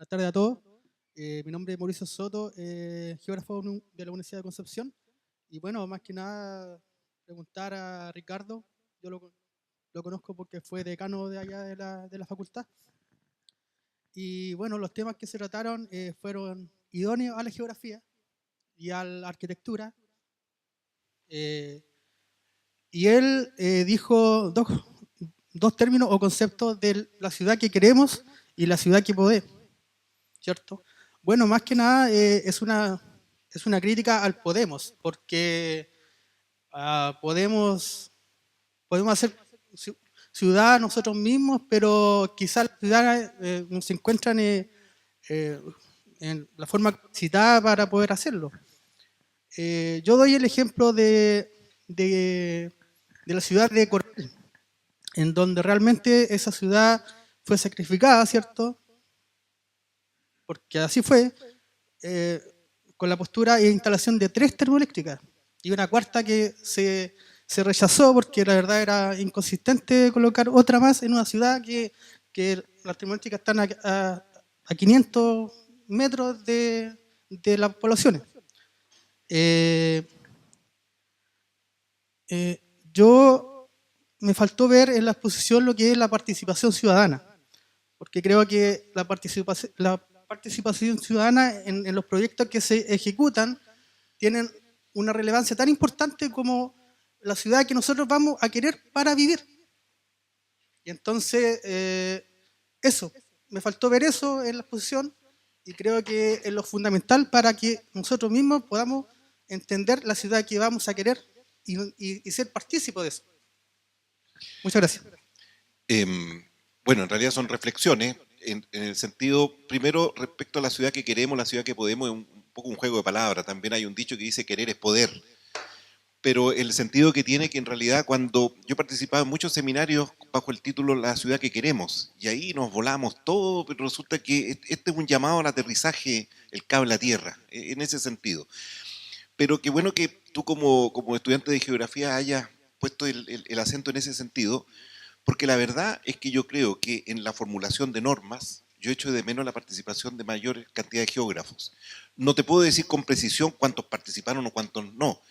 Buenas tardes a todos. Mi nombre es Mauricio Soto, geógrafo de la Universidad de Concepción. Y bueno, más que nada, preguntar a Ricardo. Yo lo conozco porque fue decano de allá de la facultad. Y bueno, los temas que se trataron fueron idóneos a la geografía y a la arquitectura. Eh, y él dijo dos términos o conceptos de la ciudad que queremos y la ciudad que podemos, ¿cierto? Bueno, más que nada es una crítica al Podemos, porque podemos hacer ciudad nosotros mismos, pero quizás las ciudades no se encuentran eh, en la forma capacitada para poder hacerlo. Yo doy el ejemplo de la ciudad de Coronel, en donde realmente esa ciudad fue sacrificada, ¿cierto? Porque así fue, eh, con la postura e instalación de 3 termoeléctricas y una cuarta que se rechazó porque la verdad era inconsistente colocar otra más en una ciudad que las termoeléctricas están a 500 metros de las poblaciones. Eh, yo me faltó ver en la exposición lo que es la participación ciudadana, porque creo que la participación ciudadana en los proyectos que se ejecutan tienen una relevancia tan importante como la ciudad que nosotros vamos a querer para vivir. Y entonces, eso, me faltó ver eso en la exposición y creo que es lo fundamental para que nosotros mismos podamos entender la ciudad que vamos a querer y ser partícipes de eso. Muchas gracias. Bueno, en realidad son reflexiones en el sentido, primero, respecto a la ciudad que queremos, la ciudad que podemos, es un poco un juego de palabras. También hay un dicho que dice querer es poder. Pero el sentido que tiene que en realidad cuando yo participaba en muchos seminarios bajo el título La ciudad que queremos, y ahí nos volamos todo, pero resulta que este es un llamado al aterrizaje, el cable a tierra, en ese sentido. Pero qué bueno que tú como estudiante de geografía hayas puesto el acento en ese sentido, porque la verdad es que yo creo que en la formulación de normas, yo echo de menos la participación de mayor cantidad de geógrafos. No te puedo decir con precisión cuántos participaron o cuántos no,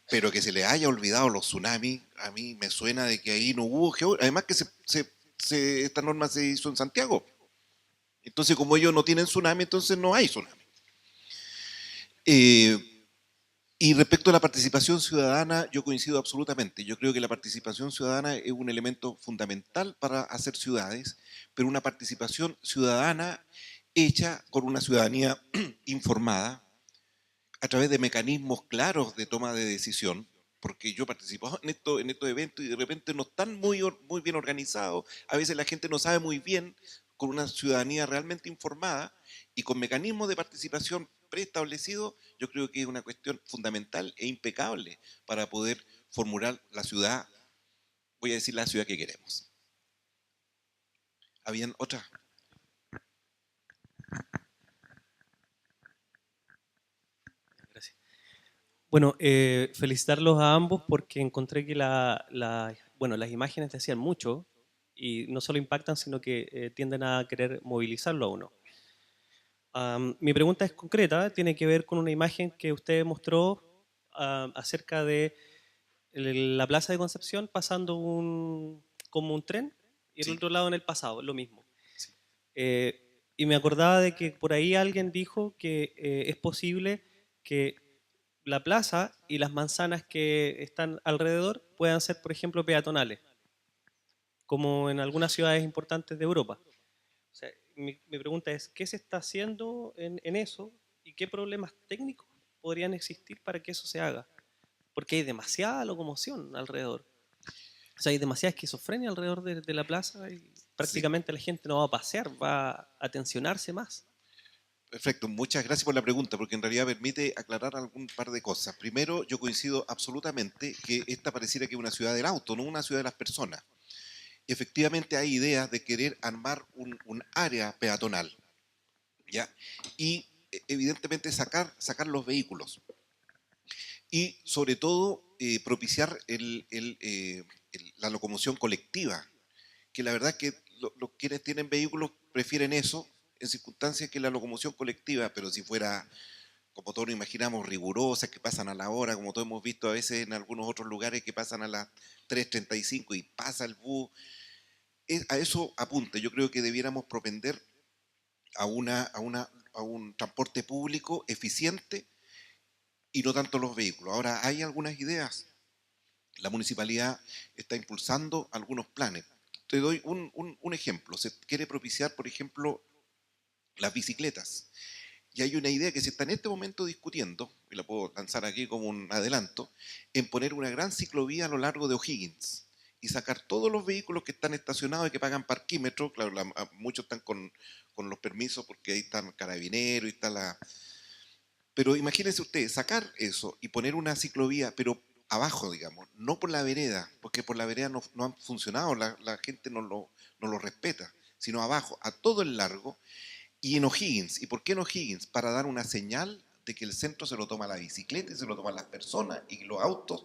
pero que se les haya olvidado los tsunamis, a mí me suena de que ahí no hubo geógrafos. Además que esta norma se hizo en Santiago. Entonces, como ellos no tienen tsunami, entonces no hay tsunami. Y respecto a la participación ciudadana, yo coincido absolutamente. Yo creo que la participación ciudadana es un elemento fundamental para hacer ciudades, pero una participación ciudadana hecha con una ciudadanía informada, a través de mecanismos claros de toma de decisión, porque yo he participado en estos eventos y de repente no están muy bien organizados, a veces la gente no sabe muy bien, con una ciudadanía realmente informada y con mecanismos de participación preestablecidos, yo creo que es una cuestión fundamental e impecable para poder formular la ciudad, voy a decir la ciudad que queremos. ¿Habían otras? Gracias. Bueno, felicitarlos a ambos porque encontré que bueno, las imágenes decían mucho y no solo impactan, sino que tienden a querer movilizarlo a uno. Mi pregunta es concreta, tiene que ver con una imagen que usted mostró acerca de la Plaza de Concepción pasando como un tren y el Sí, otro lado en el pasado, lo mismo. sí. Y me acordaba de que por ahí alguien dijo que es posible que la plaza y las manzanas que están alrededor puedan ser, por ejemplo, peatonales, como en algunas ciudades importantes de Europa. O sea, mi pregunta es, ¿qué se está haciendo en eso y qué problemas técnicos podrían existir para que eso se haga? Porque hay demasiada locomoción alrededor. O sea, hay demasiada esquizofrenia alrededor de la plaza y Sí. prácticamente la gente no va a pasear, va a tensionarse más. Perfecto, muchas gracias por la pregunta, porque en realidad permite aclarar algún par de cosas. Primero, yo coincido absolutamente que esta pareciera que es una ciudad del auto, no una ciudad de las personas. Efectivamente hay ideas de querer armar un área peatonal, ¿ya? Y evidentemente sacar los vehículos. Y sobre todo propiciar la locomoción colectiva, que la verdad que quienes tienen vehículos prefieren eso, en circunstancias que la locomoción colectiva, pero si fuera, como todos nos imaginamos, rigurosa, que pasan a la hora, como todos hemos visto a veces en algunos otros lugares que pasan a las 3:35 y pasa el bus, a eso apunta. Yo creo que debiéramos propender a un transporte público eficiente y no tanto los vehículos. Ahora, hay algunas ideas. La municipalidad está impulsando algunos planes. Te doy un ejemplo. Se quiere propiciar, por ejemplo, las bicicletas. Y hay una idea que se está en este momento discutiendo, y la puedo lanzar aquí como un adelanto, en poner una gran ciclovía a lo largo de O'Higgins y sacar todos los vehículos que están estacionados y que pagan parquímetro. Claro, muchos están con los permisos porque ahí están carabineros y está la... Pero imagínense ustedes, sacar eso y poner una ciclovía, pero abajo, digamos, no por la vereda, porque por la vereda no han funcionado, la gente no lo respeta, sino abajo, a todo el largo, y en O'Higgins. ¿Y por qué en O'Higgins? Para dar una señal de que el centro se lo toma la bicicleta y se lo toman las personas y que los autos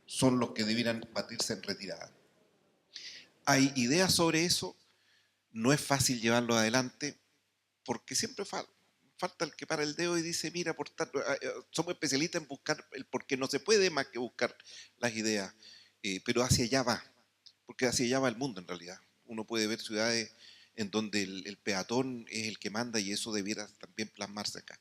son los que debieran batirse en retirada. Hay ideas sobre eso, no es fácil llevarlo adelante porque siempre falta el que para el dedo y dice, mira, por tanto, somos especialistas en buscar el por qué no se puede más que buscar las ideas, pero hacia allá va, porque hacia allá va el mundo en realidad. Uno puede ver ciudades en donde el peatón es el que manda y eso debiera también plasmarse acá.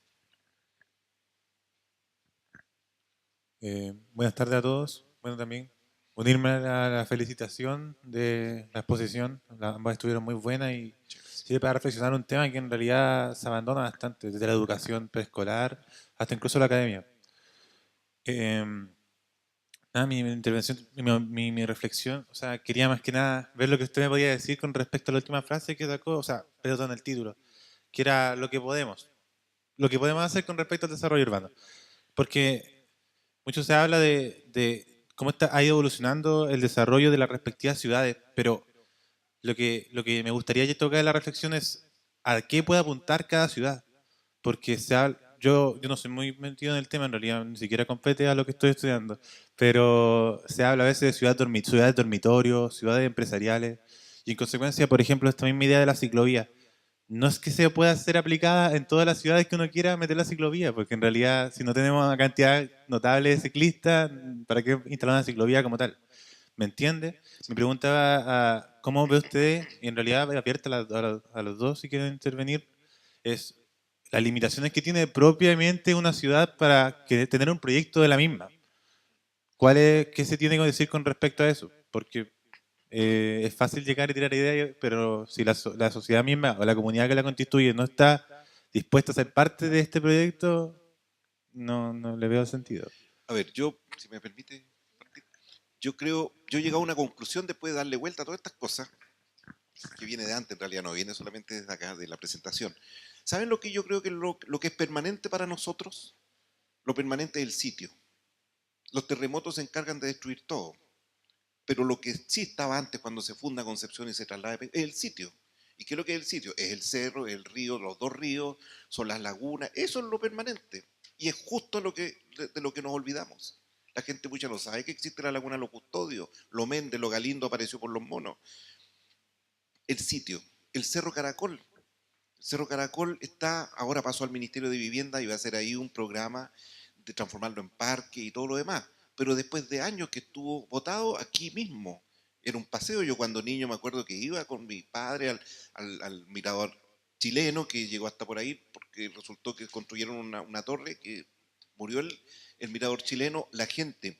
Buenas tardes a todos. Bueno, también unirme a la felicitación de la exposición. Ambas estuvieron muy buenas y sirve para reflexionar un tema que en realidad se abandona bastante, desde la educación preescolar hasta incluso la academia. Mi intervención, mi reflexión, o sea, quería más que nada ver lo que usted me podía decir con respecto a la última frase que sacó, o sea, perdón, el título, que era lo que podemos hacer con respecto al desarrollo urbano. Porque mucho se habla de cómo ha ido evolucionando el desarrollo de las respectivas ciudades, pero lo que me gustaría tocar en la reflexión es a qué puede apuntar cada ciudad. Porque yo no soy muy metido en el tema, en realidad ni siquiera compete a lo que estoy estudiando, pero se habla a veces de ciudades dormitorios, ciudades empresariales, y en consecuencia, por ejemplo, esta misma idea de la ciclovía. No es que se pueda ser aplicada en todas las ciudades que uno quiera meter la ciclovía, porque en realidad si no tenemos una cantidad notable de ciclistas, ¿para qué instalar una ciclovía como tal? ¿Me entiende? Me preguntaba cómo ve usted, y en realidad abierta a los dos si quieren intervenir, es las limitaciones que tiene propiamente una ciudad para tener un proyecto de la misma. ¿Qué se tiene que decir con respecto a eso? Porque es fácil llegar y tirar ideas, pero si la sociedad misma o la comunidad que la constituye no está dispuesta a ser parte de este proyecto, no le veo sentido. A ver, yo, si me permite, yo he llegado a una conclusión después de darle vuelta a todas estas cosas, que viene de antes en realidad, no viene solamente desde acá, de la presentación. ¿Saben lo que yo creo que lo que es permanente para nosotros? Lo permanente es el sitio. Los terremotos se encargan de destruir todo. Pero lo que sí estaba antes cuando se funda Concepción y se traslada es el sitio. ¿Y qué es lo que es el sitio? Es el cerro, el río, los dos ríos, son las lagunas, eso es lo permanente. Y es justo de lo que nos olvidamos. La gente mucha no sabe que existe la laguna Los Custodios, Lo Méndez, Lo Galindo apareció por los monos. El sitio, el Cerro Caracol. El Cerro Caracol ahora pasó al Ministerio de Vivienda y va a hacer ahí un programa de transformarlo en parque y todo lo demás. Pero después de años que estuvo botado aquí mismo, era un paseo. Yo cuando niño me acuerdo que iba con mi padre al mirador chileno, que llegó hasta por ahí, porque resultó que construyeron una torre, que murió el mirador chileno. La gente,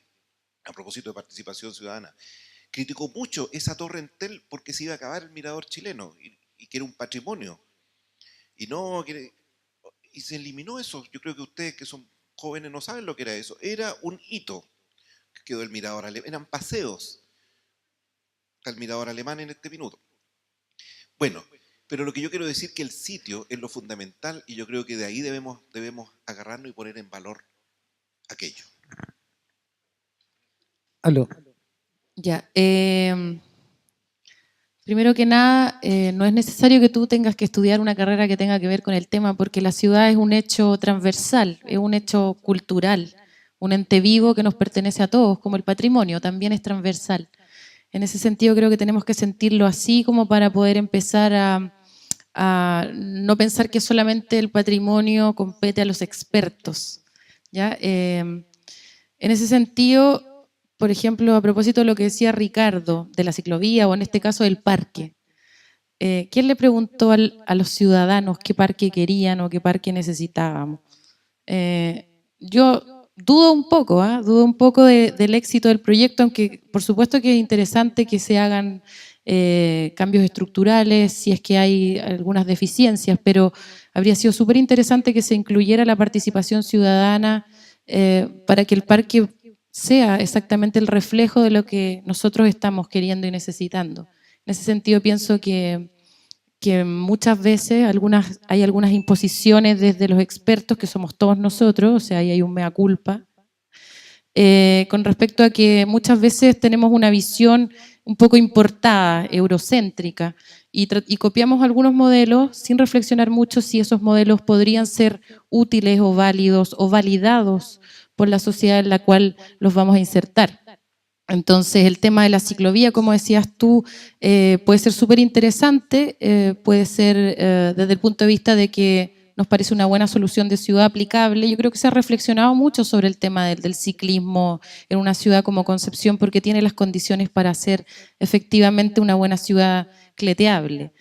a propósito de participación ciudadana, criticó mucho esa torre Entel porque se iba a acabar el mirador chileno y que era un patrimonio. Y se eliminó eso. Yo creo que ustedes que son jóvenes no saben lo que era eso. Era un hito que quedó el mirador alemán. Eran paseos. Está el mirador alemán en este minuto. Bueno, pero lo que yo quiero decir es que el sitio es lo fundamental y yo creo que de ahí debemos agarrarnos y poner en valor aquello. Aló. Ya. Primero que nada, no es necesario que tú tengas que estudiar una carrera que tenga que ver con el tema, porque la ciudad es un hecho transversal, es un hecho cultural, un ente vivo que nos pertenece a todos, como el patrimonio, también es transversal. En ese sentido creo que tenemos que sentirlo así como para poder empezar a no pensar que solamente el patrimonio compete a los expertos, ¿ya? En ese sentido, por ejemplo, a propósito de lo que decía Ricardo, de la ciclovía o en este caso del parque, ¿quién le preguntó a los ciudadanos qué parque querían o qué parque necesitábamos? Yo dudo un poco, dudo un poco del éxito del proyecto, aunque por supuesto que es interesante que se hagan cambios estructurales, si es que hay algunas deficiencias, pero habría sido súper interesante que se incluyera la participación ciudadana para que el parque sea exactamente el reflejo de lo que nosotros estamos queriendo y necesitando. En ese sentido pienso que muchas veces hay algunas imposiciones desde los expertos, que somos todos nosotros, o sea, ahí hay un mea culpa, con respecto a que muchas veces tenemos una visión un poco importada, eurocéntrica, y copiamos algunos modelos sin reflexionar mucho si esos modelos podrían ser útiles o válidos o validados por la sociedad en la cual los vamos a insertar. Entonces, el tema de la ciclovía, como decías tú, puede ser súper interesante, puede ser desde el punto de vista de que nos parece una buena solución de ciudad aplicable. Yo creo que se ha reflexionado mucho sobre el tema del ciclismo en una ciudad como Concepción, porque tiene las condiciones para ser efectivamente una buena ciudad cleteable.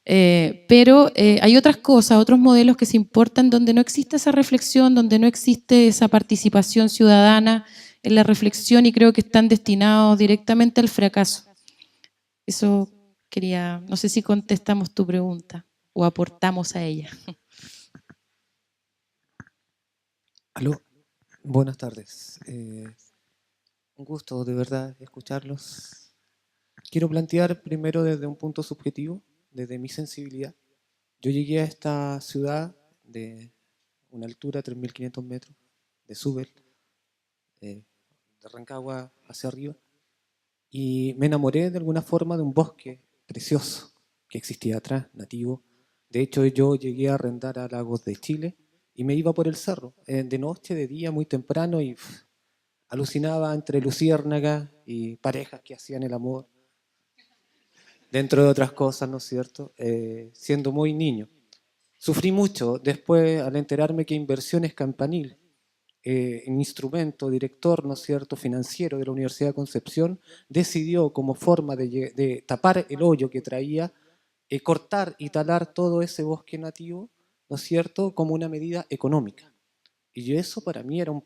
Pero hay otras cosas, otros modelos que se importan donde no existe esa reflexión, donde no existe esa participación ciudadana en la reflexión, y creo que están destinados directamente al fracaso. Eso quería, no sé si contestamos tu pregunta o aportamos a ella. Aló, buenas tardes. Un gusto de verdad escucharlos. Quiero plantear primero desde un punto subjetivo, desde mi sensibilidad. Yo llegué a esta ciudad de una altura de 3.500 metros, de Súbel, de Rancagua hacia arriba, y me enamoré de alguna forma de un bosque precioso que existía atrás, nativo. De hecho, yo llegué a arrendar a Lagos de Chile y me iba por el cerro, de noche, de día, muy temprano, y alucinaba entre luciérnagas y parejas que hacían el amor, dentro de otras cosas, ¿no es cierto? Siendo muy niño. Sufrí mucho después al enterarme que Inversiones Campanil, un instrumento, director, ¿no es cierto?, financiero de la Universidad de Concepción, decidió como forma de tapar el hoyo que traía, cortar y talar todo ese bosque nativo, ¿no es cierto?, como una medida económica. Y eso para mí era un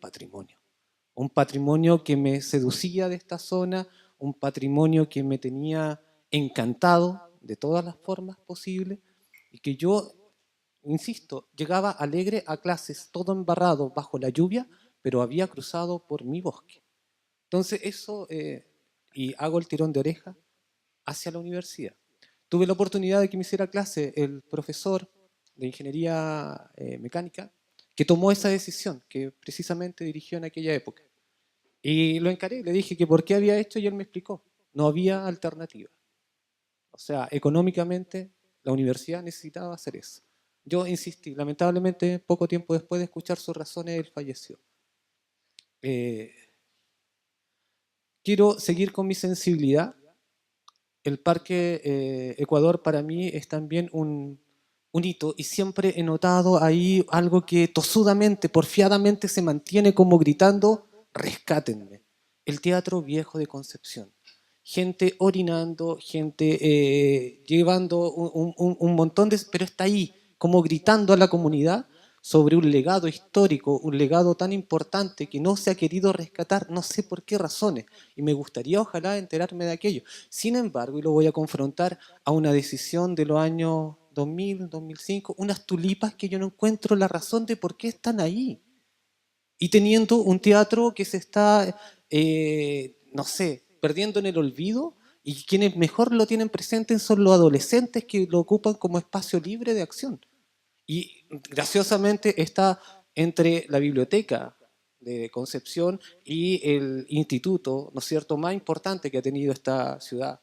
patrimonio que me seducía de esta zona, un patrimonio que me tenía encantado de todas las formas posibles, y que yo, insisto, llegaba alegre a clases, todo embarrado bajo la lluvia, pero había cruzado por mi bosque. Entonces eso, y hago el tirón de oreja hacia la universidad. Tuve la oportunidad de que me hiciera clase el profesor de ingeniería mecánica, que tomó esa decisión, que precisamente dirigió en aquella época. Y lo encaré, le dije que por qué había hecho, y él me explicó. No había alternativa. O sea, económicamente la universidad necesitaba hacer eso. Yo insistí, lamentablemente poco tiempo después de escuchar sus razones, él falleció. Quiero seguir con mi sensibilidad. El Parque Ecuador para mí es también un hito, y siempre he notado ahí algo que tosudamente, porfiadamente se mantiene como gritando: rescátenme. El Teatro Viejo de Concepción. Gente orinando, gente llevando un montón de... pero está ahí, como gritando a la comunidad sobre un legado histórico, un legado tan importante que no se ha querido rescatar, no sé por qué razones, y me gustaría ojalá enterarme de aquello. Sin embargo, y lo voy a confrontar a una decisión de los años 2000, 2005, unas tulipas que yo no encuentro la razón de por qué están ahí. Y teniendo un teatro que se está, no sé, perdiendo en el olvido, y quienes mejor lo tienen presente son los adolescentes que lo ocupan como espacio libre de acción. Y graciosamente está entre la biblioteca de Concepción y el instituto, ¿no es cierto?, más importante que ha tenido esta ciudad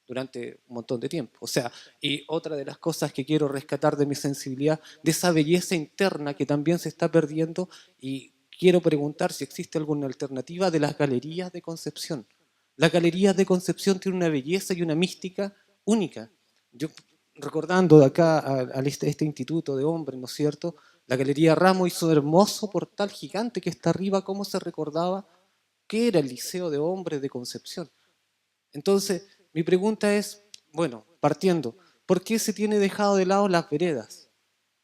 durante un montón de tiempo. O sea, y otra de las cosas que quiero rescatar de mi sensibilidad, de esa belleza interna que también se está perdiendo, y quiero preguntar si existe alguna alternativa de las galerías de Concepción. Las galerías de Concepción tienen una belleza y una mística única. Yo recordando de acá a este instituto de hombres, ¿no es cierto? La Galería Ramos hizo un hermoso portal gigante que está arriba, cómo se recordaba qué era el Liceo de Hombres de Concepción. Entonces, mi pregunta es, bueno, partiendo, ¿por qué se tiene dejado de lado las veredas?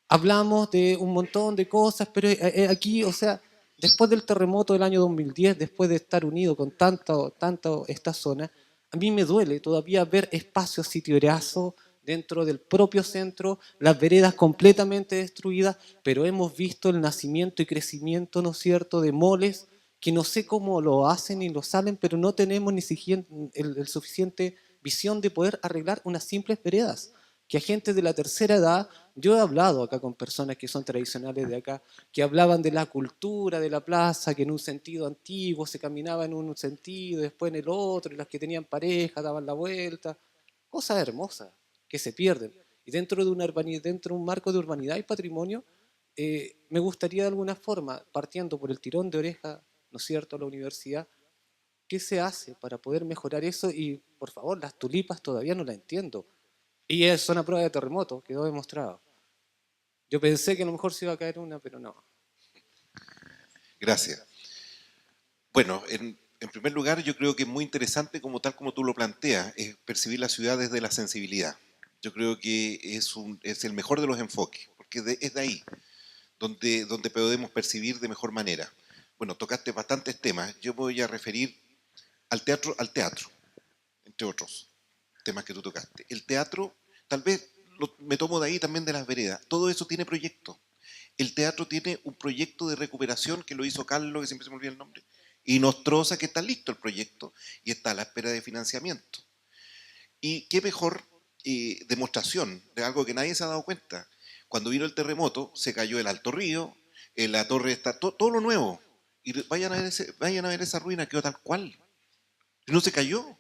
Hablamos de un montón de cosas, pero aquí, o sea, después del terremoto del año 2010, después de estar unido con tanto esta zona, a mí me duele todavía ver espacios sitierazo dentro del propio centro, las veredas completamente destruidas, pero hemos visto el nacimiento y crecimiento, ¿no es cierto?, de moles que no sé cómo lo hacen y lo salen, pero no tenemos ni siquiera el suficiente visión de poder arreglar unas simples veredas. Que a gente de la tercera edad, yo he hablado acá con personas que son tradicionales de acá, que hablaban de la cultura de la plaza, que en un sentido antiguo se caminaba en un sentido, después en el otro, y las que tenían pareja daban la vuelta. Cosas hermosas que se pierden. Y dentro de un marco de urbanidad y patrimonio, me gustaría de alguna forma, partiendo por el tirón de oreja, ¿no es cierto?, a la universidad, ¿qué se hace para poder mejorar eso? Y, por favor, las tulipas todavía no las entiendo. Y es una prueba de terremoto, quedó demostrado. Yo pensé que a lo mejor se iba a caer una, pero no. Gracias. Bueno, en primer lugar, yo creo que es muy interesante, tal como tú lo planteas, es percibir la ciudad desde la sensibilidad. Yo creo que es el mejor de los enfoques, porque es de ahí donde podemos percibir de mejor manera. Bueno, tocaste bastantes temas. Yo me voy a referir al teatro, entre otros temas que tú tocaste. El teatro, tal vez me tomo de ahí también de las veredas. Todo eso tiene proyecto. El teatro tiene un proyecto de recuperación que lo hizo Carlos, que siempre se me olvida el nombre, y Nostroza, que está listo el proyecto y está a la espera de financiamiento. Y qué mejor demostración de algo que nadie se ha dado cuenta. Cuando vino el terremoto, se cayó el Alto Río, la torre está, todo lo nuevo. Y vayan a ver esa ruina, quedó tal cual. Y no se cayó.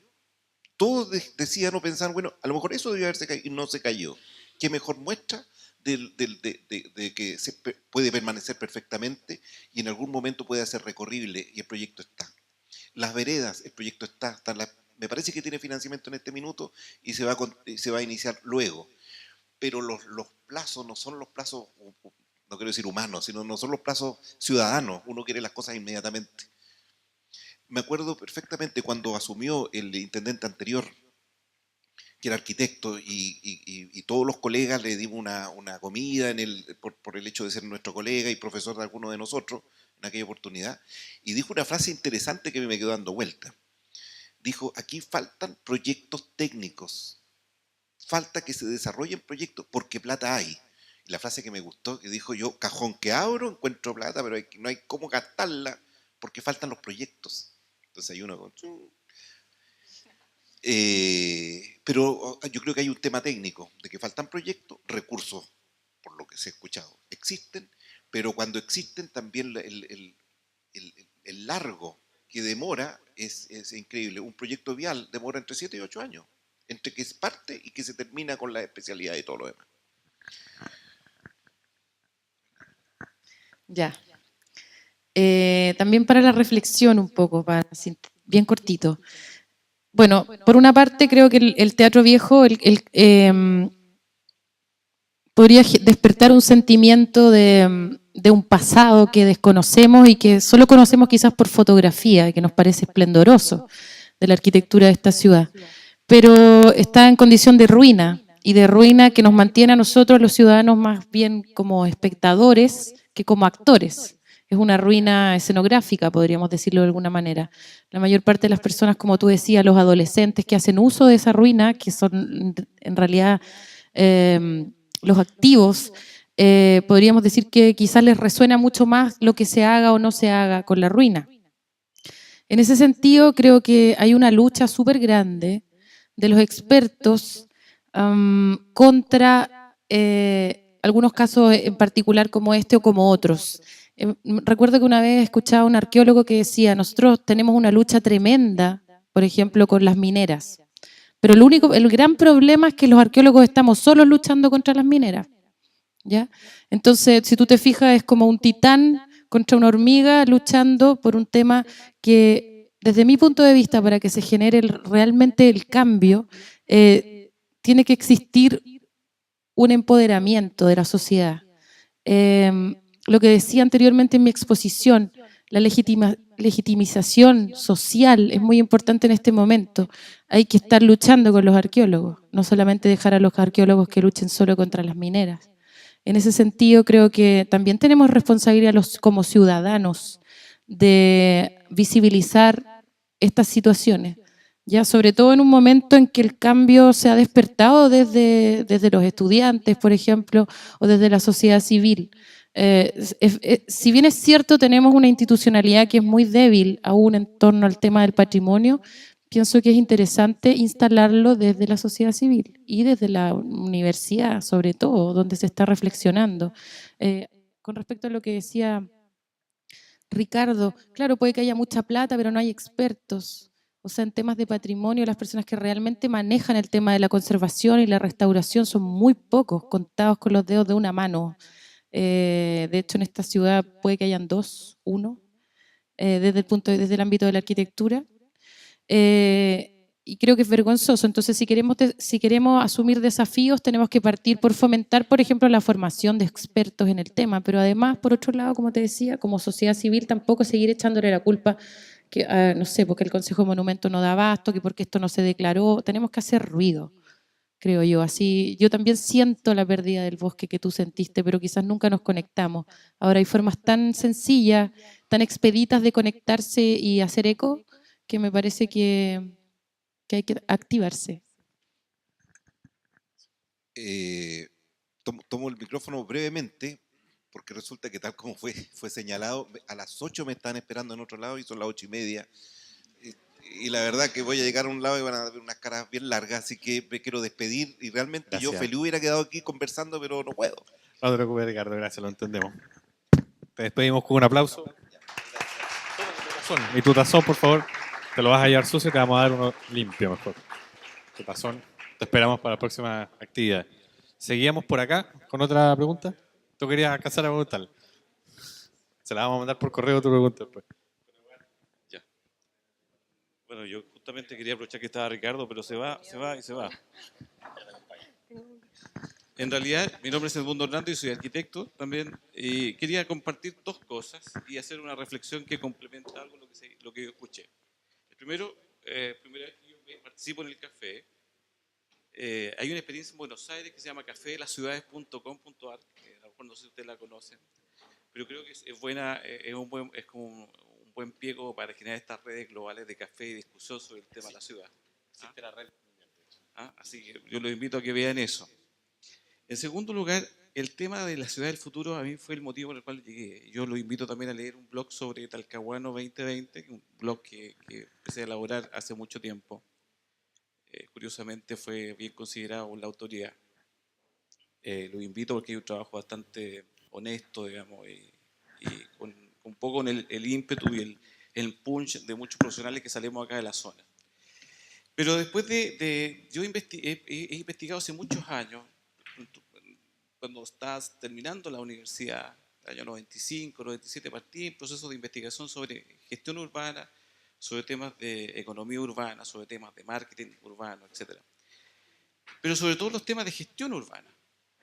Todos decían o pensaban, bueno, a lo mejor eso debió haberse caído y no se cayó. ¿Qué mejor muestra de que se puede permanecer perfectamente y en algún momento puede ser recorrible y el proyecto está? Las veredas, el proyecto está me parece que tiene financiamiento en este minuto y se va a iniciar luego. Pero los plazos no son los plazos, no quiero decir humanos, sino no son los plazos ciudadanos. Uno quiere las cosas inmediatamente. Me acuerdo perfectamente cuando asumió el intendente anterior, que era arquitecto, y todos los colegas le dimos una comida por el hecho de ser nuestro colega y profesor de alguno de nosotros en aquella oportunidad, y dijo una frase interesante que me quedó dando vuelta. Dijo, aquí faltan proyectos técnicos, falta que se desarrollen proyectos, porque plata hay. Y la frase que me gustó, que dijo yo, cajón que abro, encuentro plata, pero no hay cómo gastarla, porque faltan los proyectos. Entonces hay uno con... pero yo creo que hay un tema técnico, de que faltan proyectos, recursos, por lo que se ha escuchado, existen, pero cuando existen también el largo que demora es increíble. Un proyecto vial demora entre 7 y 8 años, entre que es parte y que se termina con la especialidad de todo lo demás. Ya. También para la reflexión un poco, bien cortito. Bueno, por una parte creo que el teatro viejo podría despertar un sentimiento de un pasado que desconocemos y que solo conocemos quizás por fotografía, y que nos parece esplendoroso de la arquitectura de esta ciudad. Pero está en condición de ruina, y de ruina que nos mantiene a nosotros, los ciudadanos, más bien como espectadores que como actores. Es una ruina escenográfica, podríamos decirlo de alguna manera. La mayor parte de las personas, como tú decías, los adolescentes que hacen uso de esa ruina, que son en realidad los activos, podríamos decir que quizás les resuena mucho más lo que se haga o no se haga con la ruina. En ese sentido, creo que hay una lucha súper grande de los expertos contra algunos casos en particular como este o como otros. Recuerdo que una vez escuchaba a un arqueólogo que decía, nosotros tenemos una lucha tremenda, por ejemplo, con las mineras, pero el gran problema es que los arqueólogos estamos solos luchando contra las mineras, ¿ya? Entonces, si tú te fijas, es como un titán contra una hormiga luchando por un tema que, desde mi punto de vista, para que se genere realmente el cambio, tiene que existir un empoderamiento de la sociedad. Lo que decía anteriormente en mi exposición, la legitimización social es muy importante en este momento. Hay que estar luchando con los arqueólogos, no solamente dejar a los arqueólogos que luchen solo contra las mineras. En ese sentido, creo que también tenemos responsabilidad como ciudadanos de visibilizar estas situaciones, ya sobre todo en un momento en que el cambio se ha despertado desde los estudiantes, por ejemplo, o desde la sociedad civil. Si bien es cierto, tenemos una institucionalidad que es muy débil aún en torno al tema del patrimonio, pienso que es interesante instalarlo desde la sociedad civil y desde la universidad, sobre todo, donde se está reflexionando. Con respecto a lo que decía Ricardo, claro, puede que haya mucha plata, pero no hay expertos. O sea, en temas de patrimonio, las personas que realmente manejan el tema de la conservación y la restauración son muy pocos, contados con los dedos de una mano. De hecho, en esta ciudad puede que hayan dos, uno, desde el ámbito de la arquitectura. Y creo que es vergonzoso. Entonces, si queremos asumir desafíos, tenemos que partir por fomentar, por ejemplo, la formación de expertos en el tema, pero además, por otro lado, como te decía, como sociedad civil, tampoco seguir echándole la culpa que, no sé, porque el Consejo de Monumentos no da abasto, que porque esto no se declaró. Tenemos que hacer ruido, creo yo. Así, yo también siento la pérdida del bosque que tú sentiste, pero quizás nunca nos conectamos. Ahora hay formas tan sencillas, tan expeditas de conectarse y hacer eco, que me parece que hay que activarse. Tomo el micrófono brevemente, porque resulta que tal como fue señalado, a las 8 me están esperando en otro lado y son las 8:30. Y la verdad que voy a llegar a un lado y van a ver unas caras bien largas, así que me quiero despedir. Y realmente Gracias. yo feliz hubiera quedado aquí conversando, pero no puedo. No te preocupes, Ricardo, gracias, lo entendemos. Te despedimos con un aplauso. Y tu tazón, por favor, te lo vas a llevar sucio, te vamos a dar uno limpio mejor. Tu tazón, te esperamos para la próxima actividad. Seguíamos por acá con otra pregunta. ¿Tú querías alcanzar a preguntar? Se la vamos a mandar por correo tu pregunta después. Ya. Bueno, yo justamente quería aprovechar que estaba Ricardo, pero se va y se va. En realidad, mi nombre es Edmundo Hernández y soy arquitecto también. Y quería compartir dos cosas y hacer una reflexión que complementa algo lo que yo escuché. El primero, primera vez que yo participo en el café, hay una experiencia en Buenos Aires que se llama cafedelasciudades.com.ar, que a lo mejor no sé si ustedes la conocen, pero creo que es buena, es como un buen pie como para generar estas redes globales de café y discusión sobre el tema de la ciudad. Existe la red. Así que yo los invito a que vean eso. En segundo lugar, el tema de la ciudad del futuro a mí fue el motivo por el cual llegué. Yo los invito también a leer un blog sobre Talcahuano 2020, un blog que empecé a elaborar hace mucho tiempo. Curiosamente fue bien considerado por la autoridad. Los invito porque hay un trabajo bastante honesto, digamos, y con un poco con el ímpetu y el punch de muchos profesionales que salimos acá de la zona. Pero después yo he investigado hace muchos años, cuando estás terminando la universidad, el año 95, 97, partí en proceso de investigación sobre gestión urbana, sobre temas de economía urbana, sobre temas de marketing urbano, etc. Pero sobre todo los temas de gestión urbana.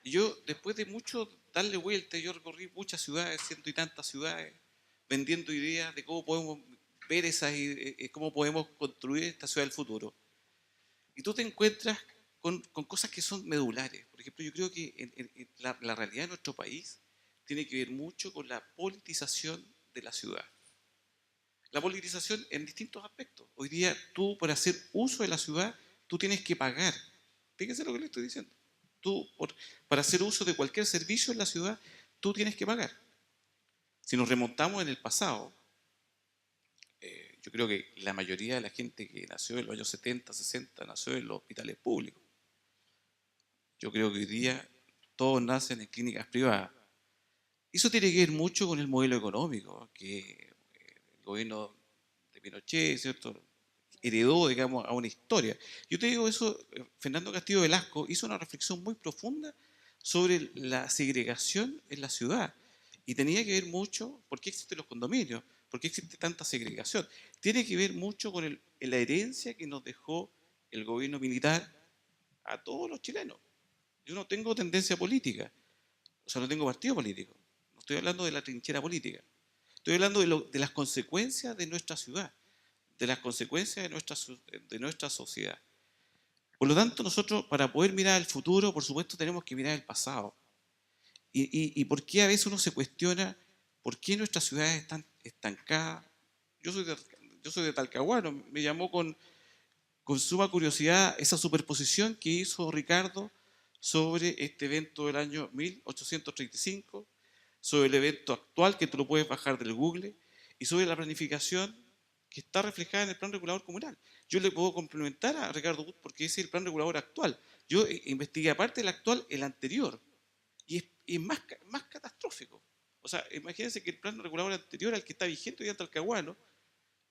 Y yo, después de mucho darle vuelta, yo recorrí muchas ciudades, ciento y tantas ciudades, vendiendo ideas de cómo podemos ver cómo podemos construir esta ciudad del futuro. Y tú te encuentras con cosas que son medulares. Por ejemplo, yo creo que la realidad de nuestro país tiene que ver mucho con la politización de la ciudad. La politización en distintos aspectos. Hoy día tú, por hacer uso de la ciudad, tú tienes que pagar. Fíjense lo que le estoy diciendo. Tú, para hacer uso de cualquier servicio en la ciudad, tú tienes que pagar. Si nos remontamos en el pasado, yo creo que la mayoría de la gente que nació en los años 70, 60, nació en los hospitales públicos. Yo creo que hoy día todos nacen en clínicas privadas. Eso tiene que ver mucho con el modelo económico que el gobierno de Pinochet, ¿cierto?, heredó, digamos, a una historia. Yo te digo eso, Fernando Castillo Velasco hizo una reflexión muy profunda sobre la segregación en la ciudad. Y tenía que ver mucho, ¿por qué existen los condominios? ¿Por qué existe tanta segregación? Tiene que ver mucho con la herencia que nos dejó el gobierno militar a todos los chilenos. Yo no tengo tendencia política, o sea, no tengo partido político. No estoy hablando de la trinchera política. Estoy hablando de las consecuencias de nuestra ciudad, de las consecuencias de nuestra sociedad. Por lo tanto, nosotros para poder mirar al futuro, por supuesto, tenemos que mirar el pasado. ¿Y por qué a veces uno se cuestiona por qué nuestras ciudades están estancadas? Yo soy de Talcahuano, me llamó con suma curiosidad esa superposición que hizo Ricardo sobre este evento del año 1835, sobre el evento actual que tú lo puedes bajar del Google y sobre la planificación que está reflejada en el plan regulador comunal. Yo le puedo complementar a Ricardo Wood porque ese es el plan regulador actual. Yo investigué aparte del actual, el anterior, y es más catastrófico. O sea, imagínense que el plan regulador anterior al que está vigente hoy en Talcahuano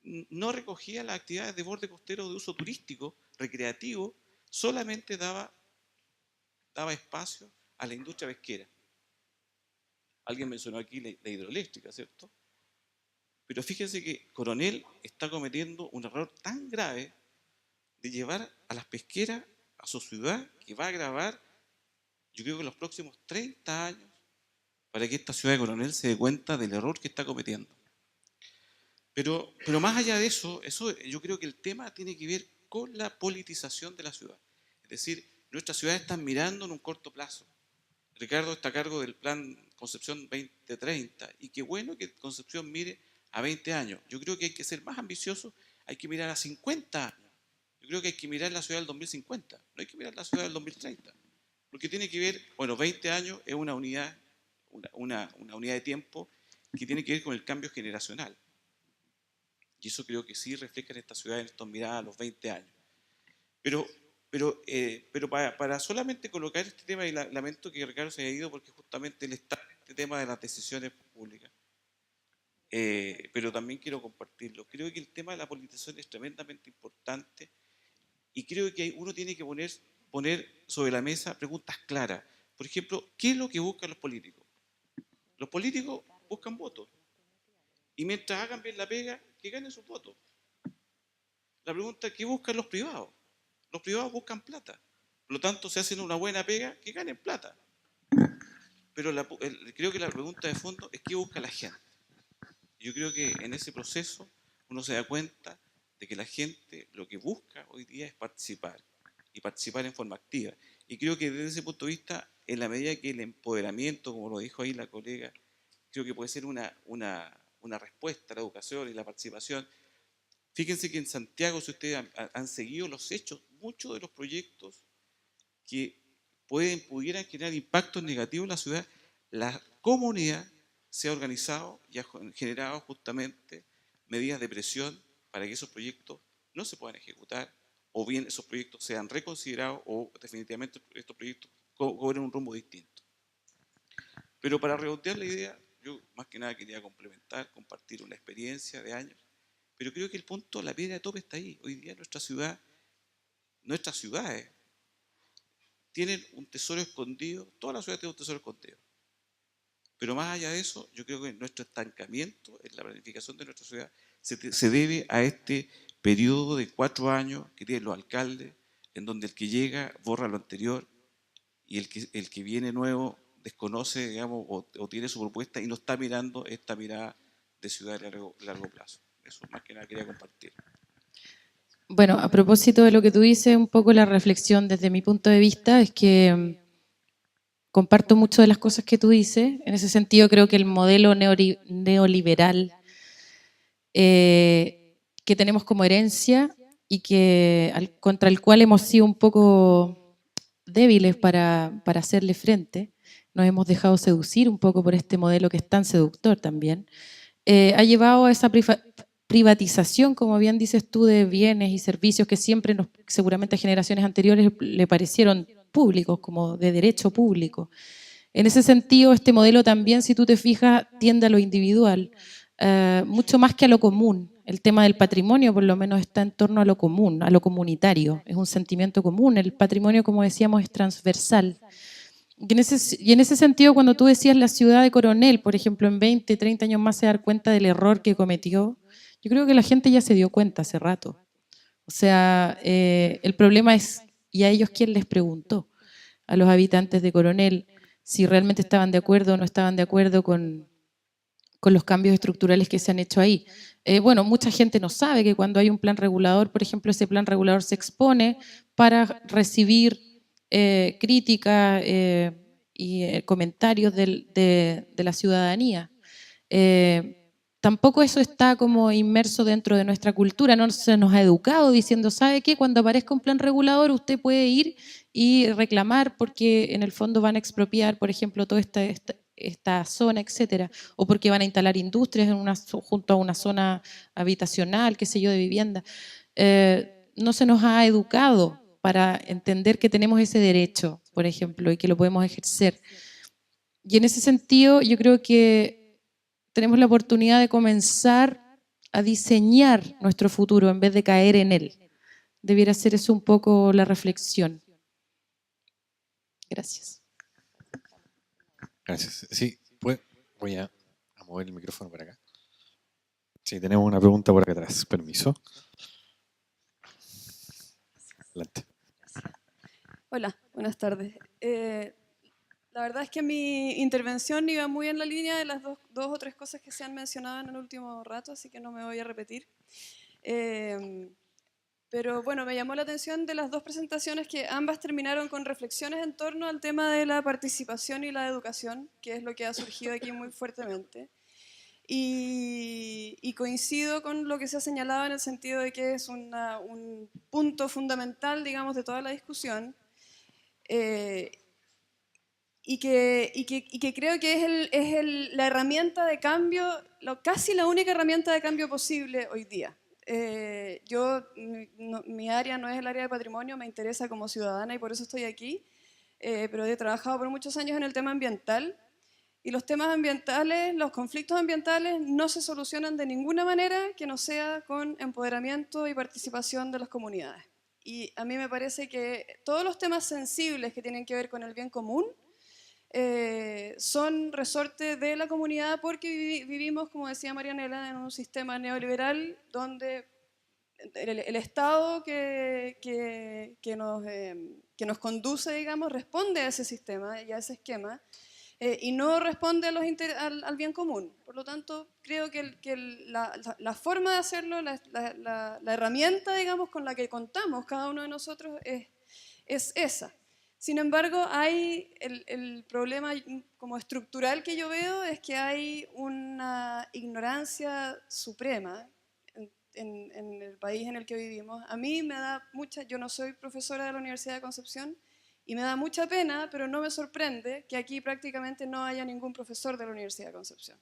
no recogía las actividades de borde costero de uso turístico, recreativo, solamente daba espacio a la industria pesquera. Alguien mencionó aquí la hidroeléctrica, ¿cierto? Pero fíjense que Coronel está cometiendo un error tan grave de llevar a las pesqueras a su ciudad que va a agravar, yo creo que en los próximos 30 años, para que esta ciudad de Coronel se dé cuenta del error que está cometiendo. Pero más allá de eso, yo creo que el tema tiene que ver con la politización de la ciudad. Es decir, nuestras ciudades están mirando en un corto plazo. Ricardo está a cargo del plan Concepción 2030 y qué bueno que Concepción mire a 20 años. Yo creo que hay que ser más ambicioso, hay que mirar a 50 años. Yo creo que hay que mirar la ciudad del 2050, no hay que mirar la ciudad del 2030. Porque tiene que ver, bueno, 20 años es una unidad de tiempo que tiene que ver con el cambio generacional. Y eso creo que sí refleja en esta ciudad, en estos miradas a los 20 años. Pero para solamente colocar este tema, y lamento que Ricardo se haya ido porque justamente él está en este tema de las decisiones públicas, pero también quiero compartirlo. Creo que el tema de la politización es tremendamente importante y creo que uno tiene que poner sobre la mesa preguntas claras. Por ejemplo, ¿qué es lo que buscan los políticos? Los políticos buscan votos. Y mientras hagan bien la pega, que ganen sus votos. La pregunta es, ¿qué buscan los privados? Los privados buscan plata. Por lo tanto, si hacen una buena pega, que ganen plata. Pero creo que la pregunta de fondo es, ¿qué busca la gente? Yo creo que en ese proceso uno se da cuenta de que la gente lo que busca hoy día es participar. Y participar en forma activa. Y creo que desde ese punto de vista, en la medida que el empoderamiento, como lo dijo ahí la colega, creo que puede ser una respuesta a la educación y la participación. Fíjense que en Santiago, si ustedes han seguido los hechos, muchos de los proyectos que pudieran generar impactos negativos en la ciudad, la comunidad se ha organizado y ha generado justamente medidas de presión para que esos proyectos no se puedan ejecutar, o bien esos proyectos sean reconsiderados o definitivamente estos proyectos cobren un rumbo distinto. Pero para redondear la idea, yo más que nada quería compartir una experiencia de años, pero creo que el punto, la piedra de tope está ahí. Hoy día nuestras ciudades tienen un tesoro escondido, toda la ciudad tiene un tesoro escondido. Pero más allá de eso, yo creo que nuestro estancamiento en la planificación de nuestra ciudad se debe a este periodo de 4 años que tienen los alcaldes, en donde el que llega borra lo anterior y el que viene nuevo desconoce, digamos, o tiene su propuesta y no está mirando esta mirada de ciudad de largo plazo. Eso más que nada quería compartir. Bueno, a propósito de lo que tú dices, un poco la reflexión desde mi punto de vista es que comparto mucho de las cosas que tú dices. En ese sentido creo que el modelo neoliberal que tenemos como herencia y contra el cual hemos sido un poco débiles para hacerle frente, nos hemos dejado seducir un poco por este modelo que es tan seductor también, ha llevado a esa privatización, como bien dices tú, de bienes y servicios que siempre seguramente a generaciones anteriores le parecieron públicos, como de derecho público. En ese sentido, este modelo también, si tú te fijas, tiende a lo individual, mucho más que a lo común. El tema del patrimonio, por lo menos, está en torno a lo común, a lo comunitario. Es un sentimiento común. El patrimonio, como decíamos, es transversal. Y en ese sentido, cuando tú decías la ciudad de Coronel, por ejemplo, en 20, 30 años más se dar cuenta del error que cometió, yo creo que la gente ya se dio cuenta hace rato. O sea, el problema es, ¿y a ellos quién les preguntó? a los habitantes de Coronel si realmente estaban de acuerdo o no estaban de acuerdo con los cambios estructurales que se han hecho ahí. Bueno, mucha gente no sabe que cuando hay un plan regulador, por ejemplo, ese plan regulador se expone para recibir críticas y comentarios de la ciudadanía. Tampoco eso está como inmerso dentro de nuestra cultura, no se nos ha educado diciendo, ¿sabe qué? Cuando aparezca un plan regulador usted puede ir y reclamar porque en el fondo van a expropiar, por ejemplo, toda esta zona, etcétera, o porque van a instalar industrias junto a una zona habitacional, qué sé yo, de vivienda. No se nos ha educado para entender que tenemos ese derecho, por ejemplo, y que lo podemos ejercer. Y en ese sentido, yo creo que tenemos la oportunidad de comenzar a diseñar nuestro futuro en vez de caer en él. Debiera ser eso un poco la reflexión. Gracias. Gracias. Sí, pues voy a mover el micrófono para acá. Sí, tenemos una pregunta por acá atrás. Permiso. Adelante. Hola, buenas tardes. La verdad es que mi intervención iba muy en la línea de las dos o tres cosas que se han mencionado en el último rato, así que no me voy a repetir. Pero bueno, me llamó la atención de las dos presentaciones que ambas terminaron con reflexiones en torno al tema de la participación y la educación, que es lo que ha surgido aquí muy fuertemente. Y coincido con lo que se ha señalado en el sentido de que es un punto fundamental, digamos, de toda la discusión. Y que creo que es la herramienta de cambio, casi la única herramienta de cambio posible hoy día. Mi área no es el área de patrimonio, me interesa como ciudadana y por eso estoy aquí, pero he trabajado por muchos años en el tema ambiental y los temas ambientales, los conflictos ambientales no se solucionan de ninguna manera que no sea con empoderamiento y participación de las comunidades. Y a mí me parece que todos los temas sensibles que tienen que ver con el bien común son resorte de la comunidad porque vivimos, como decía Marianela, en un sistema neoliberal donde el Estado que nos conduce, digamos, responde a ese sistema y a ese esquema y no responde al bien común. Por lo tanto, creo que la forma de hacerlo, la herramienta, digamos, con la que contamos cada uno de nosotros es esa. Sin embargo, hay el problema como estructural que yo veo es que hay una ignorancia suprema en el país en el que vivimos. A mí me da yo no soy profesora de la Universidad de Concepción y me da mucha pena, pero no me sorprende que aquí prácticamente no haya ningún profesor de la Universidad de Concepción.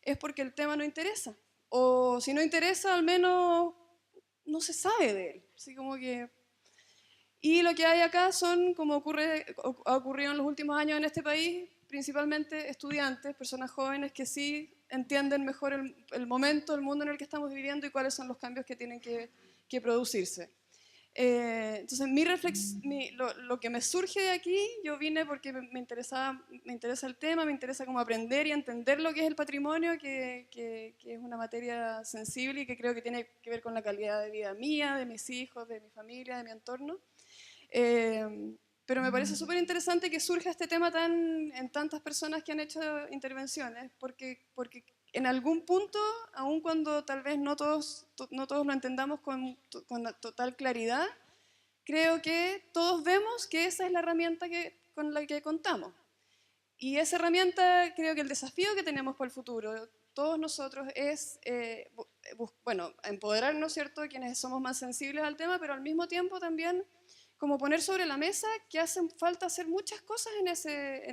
Es porque el tema no interesa. O si no interesa, al menos no se sabe de él. Así como que... Y lo que hay acá son, como ha ocurrido en los últimos años en este país, principalmente estudiantes, personas jóvenes que sí entienden mejor el momento, el mundo en el que estamos viviendo y cuáles son los cambios que tienen que producirse. Entonces, lo que me surge de aquí, yo vine porque me interesa el tema, me interesa como aprender y entender lo que es el patrimonio, que es una materia sensible y que creo que tiene que ver con la calidad de vida mía, de mis hijos, de mi familia, de mi entorno. Pero me parece súper interesante que surja este tema en tantas personas que han hecho intervenciones, porque en algún punto, aun cuando tal vez no todos lo entendamos con total claridad, creo que todos vemos que esa es la herramienta con la que contamos. Y esa herramienta, creo que el desafío que tenemos para el futuro, todos nosotros, es empoderarnos, ¿cierto?, quienes somos más sensibles al tema, pero al mismo tiempo también como poner sobre la mesa que hacen falta hacer muchas cosas en